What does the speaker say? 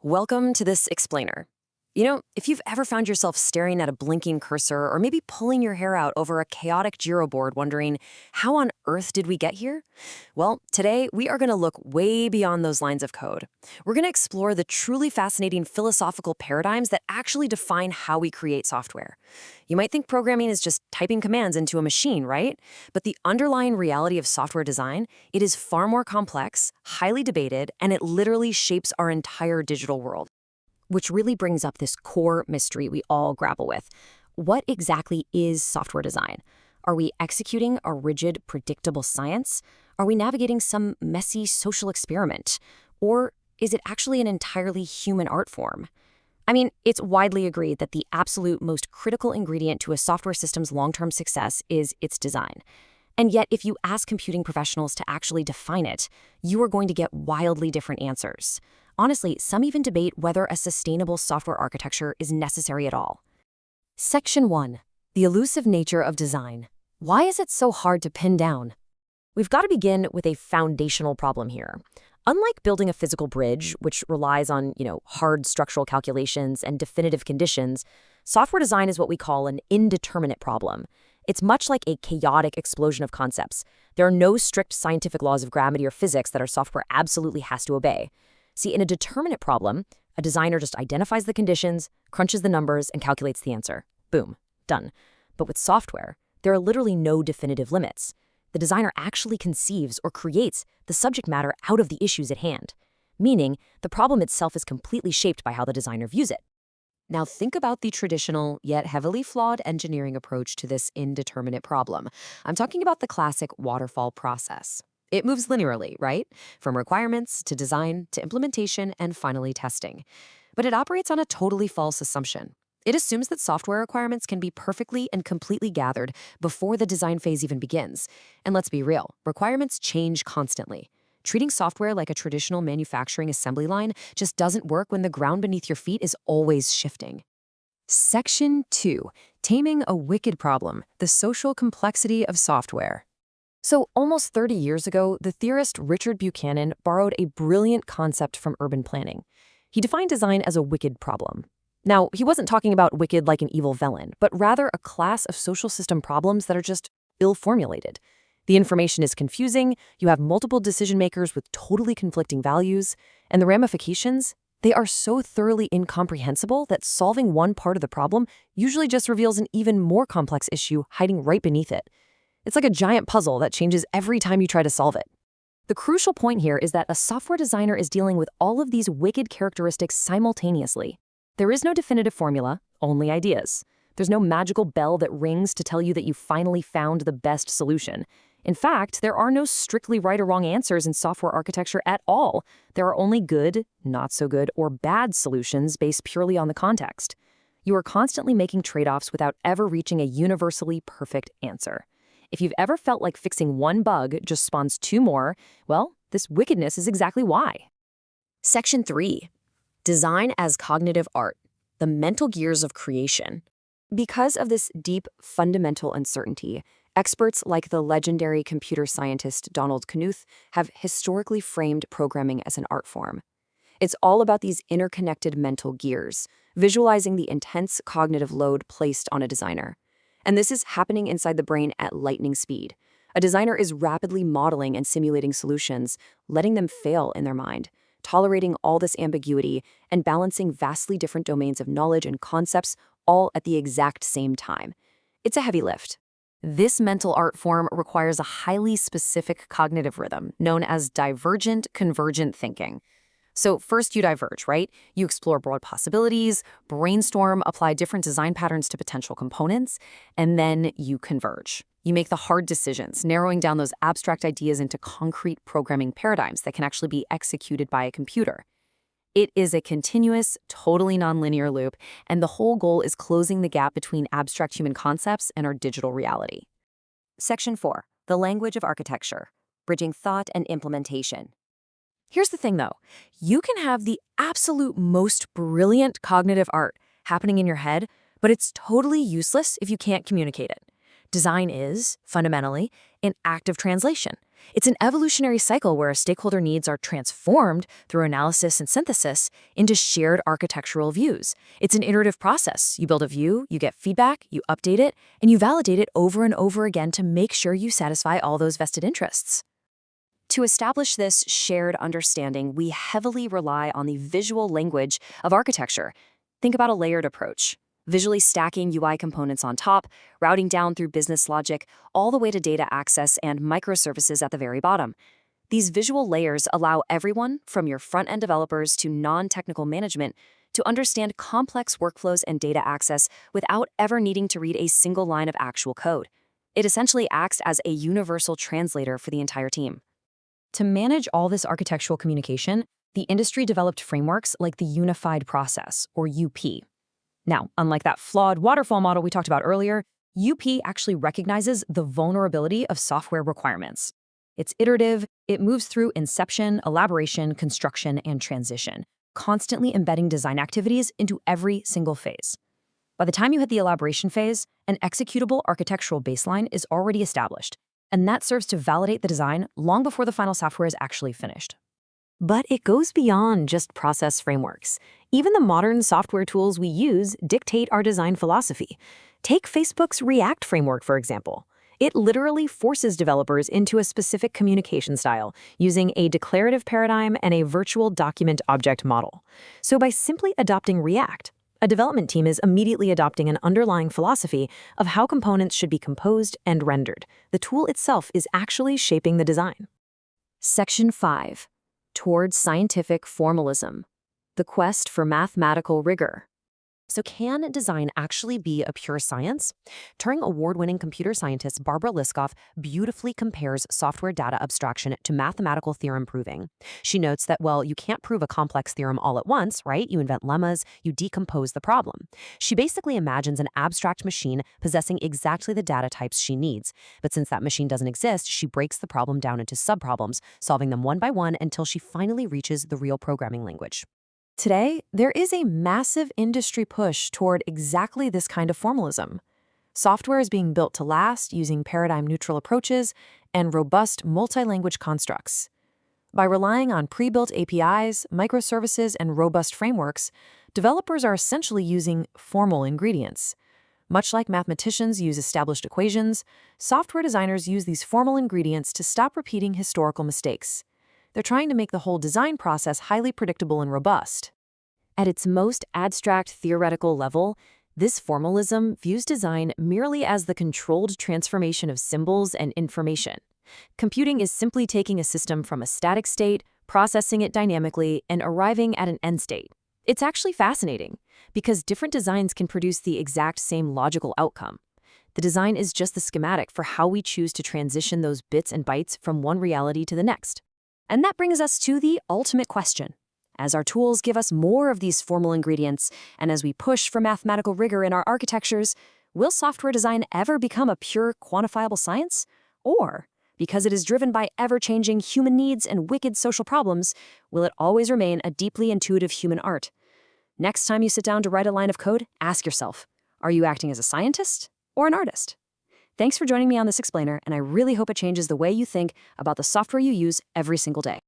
Welcome to this explainer. If you've ever found yourself staring at a blinking cursor or maybe pulling your hair out over a chaotic Jira board wondering, how on earth did we get here? Well, today we are going to look way beyond those lines of code. We're going to explore the truly fascinating philosophical paradigms that actually define how we create software. You might think programming is just typing commands into a machine, right? But the underlying reality of software design, it is far more complex, highly debated, and it literally shapes our entire digital world. Which really brings up this core mystery we all grapple with. What exactly is software design? Are we executing a rigid, predictable science? Are we navigating some messy social experiment? Or is it actually an entirely human art form? I mean, it's widely agreed that the absolute most critical ingredient to a software system's long-term success is its design. And yet, if you ask computing professionals to actually define it, you are going to get wildly different answers. Honestly, some even debate whether a sustainable software architecture is necessary at all. Section 1. The elusive nature of design. Why is it so hard to pin down? We've got to begin with a foundational problem here. Unlike building a physical bridge, which relies on, hard structural calculations and definitive conditions, software design is what we call an indeterminate problem. It's much like a chaotic explosion of concepts. There are no strict scientific laws of gravity or physics that our software absolutely has to obey. See, in a determinate problem, a designer just identifies the conditions, crunches the numbers, and calculates the answer. Boom, done. But with software, there are literally no definitive limits. The designer actually conceives or creates the subject matter out of the issues at hand, meaning the problem itself is completely shaped by how the designer views it. Now think about the traditional yet heavily flawed engineering approach to this indeterminate problem. I'm talking about the classic waterfall process. It moves linearly, right? From requirements to design to implementation and finally testing. But it operates on a totally false assumption. It assumes that software requirements can be perfectly and completely gathered before the design phase even begins. And let's be real, requirements change constantly. Treating software like a traditional manufacturing assembly line just doesn't work when the ground beneath your feet is always shifting. Section 2. Taming a wicked problem, the social complexity of software. So almost 30 years ago, the theorist Richard Buchanan borrowed a brilliant concept from urban planning. He defined design as a wicked problem. Now, he wasn't talking about wicked like an evil villain, but rather a class of social system problems that are just ill-formulated. The information is confusing, you have multiple decision makers with totally conflicting values, and the ramifications, they are so thoroughly incomprehensible that solving one part of the problem usually just reveals an even more complex issue hiding right beneath it. It's like a giant puzzle that changes every time you try to solve it. The crucial point here is that a software designer is dealing with all of these wicked characteristics simultaneously. There is no definitive formula, only ideas. There's no magical bell that rings to tell you that you finally found the best solution. In fact, there are no strictly right or wrong answers in software architecture at all. There are only good, not so good, or bad solutions based purely on the context. You are constantly making trade-offs without ever reaching a universally perfect answer. If you've ever felt like fixing one bug just spawns two more, well, this wickedness is exactly why. Section 3. Design as cognitive art, the mental gears of creation. Because of this deep, fundamental uncertainty, experts like the legendary computer scientist Donald Knuth have historically framed programming as an art form. It's all about these interconnected mental gears, visualizing the intense cognitive load placed on a designer. And this is happening inside the brain at lightning speed. A designer is rapidly modeling and simulating solutions, letting them fail in their mind, tolerating all this ambiguity, and balancing vastly different domains of knowledge and concepts all at the exact same time. It's a heavy lift. This mental art form requires a highly specific cognitive rhythm known as divergent convergent thinking. So first you diverge, right? You explore broad possibilities, brainstorm, apply different design patterns to potential components, and then you converge. You make the hard decisions, narrowing down those abstract ideas into concrete programming paradigms that can actually be executed by a computer. It is a continuous, totally nonlinear loop, and the whole goal is closing the gap between abstract human concepts and our digital reality. Section 4. The language of architecture, bridging thought and implementation. Here's the thing, though. You can have the absolute most brilliant cognitive art happening in your head, but it's totally useless if you can't communicate it. Design is, fundamentally, an act of translation. It's an evolutionary cycle where stakeholder needs are transformed through analysis and synthesis into shared architectural views. It's an iterative process. You build a view, you get feedback, you update it, and you validate it over and over again to make sure you satisfy all those vested interests. To establish this shared understanding, we heavily rely on the visual language of architecture. Think about a layered approach, visually stacking UI components on top, routing down through business logic, all the way to data access and microservices at the very bottom. These visual layers allow everyone, from your front-end developers to non-technical management, to understand complex workflows and data access without ever needing to read a single line of actual code. It essentially acts as a universal translator for the entire team. To manage all this architectural communication, the industry developed frameworks like the Unified Process, or UP. Now, unlike that flawed waterfall model we talked about earlier, UP actually recognizes the vulnerability of software requirements. It's iterative, it moves through inception, elaboration, construction, and transition, constantly embedding design activities into every single phase. By the time you hit the elaboration phase, an executable architectural baseline is already established, and that serves to validate the design long before the final software is actually finished. But it goes beyond just process frameworks. Even the modern software tools we use dictate our design philosophy. Take Facebook's React framework, for example. It literally forces developers into a specific communication style, using a declarative paradigm and a virtual document object model. So by simply adopting React, a development team is immediately adopting an underlying philosophy of how components should be composed and rendered. The tool itself is actually shaping the design. Section 5. Towards scientific formalism. The quest for mathematical rigor. So can design actually be a pure science? Turing award-winning computer scientist Barbara Liskov beautifully compares software data abstraction to mathematical theorem proving. She notes that, well, you can't prove a complex theorem all at once, right? You invent lemmas, you decompose the problem. She basically imagines an abstract machine possessing exactly the data types she needs. But since that machine doesn't exist, she breaks the problem down into subproblems, solving them one by one until she finally reaches the real programming language. Today, there is a massive industry push toward exactly this kind of formalism. Software is being built to last using paradigm-neutral approaches and robust multi-language constructs. By relying on pre-built APIs, microservices, and robust frameworks, developers are essentially using formal ingredients. Much like mathematicians use established equations, software designers use these formal ingredients to stop repeating historical mistakes. They're trying to make the whole design process highly predictable and robust. At its most abstract theoretical level, this formalism views design merely as the controlled transformation of symbols and information. Computing is simply taking a system from a static state, processing it dynamically, and arriving at an end state. It's actually fascinating, because different designs can produce the exact same logical outcome. The design is just the schematic for how we choose to transition those bits and bytes from one reality to the next. And that brings us to the ultimate question. As our tools give us more of these formal ingredients, and as we push for mathematical rigor in our architectures, will software design ever become a pure quantifiable science? Or, because it is driven by ever-changing human needs and wicked social problems, will it always remain a deeply intuitive human art? Next time you sit down to write a line of code, ask yourself, are you acting as a scientist or an artist? Thanks for joining me on this explainer, and I really hope it changes the way you think about the software you use every single day.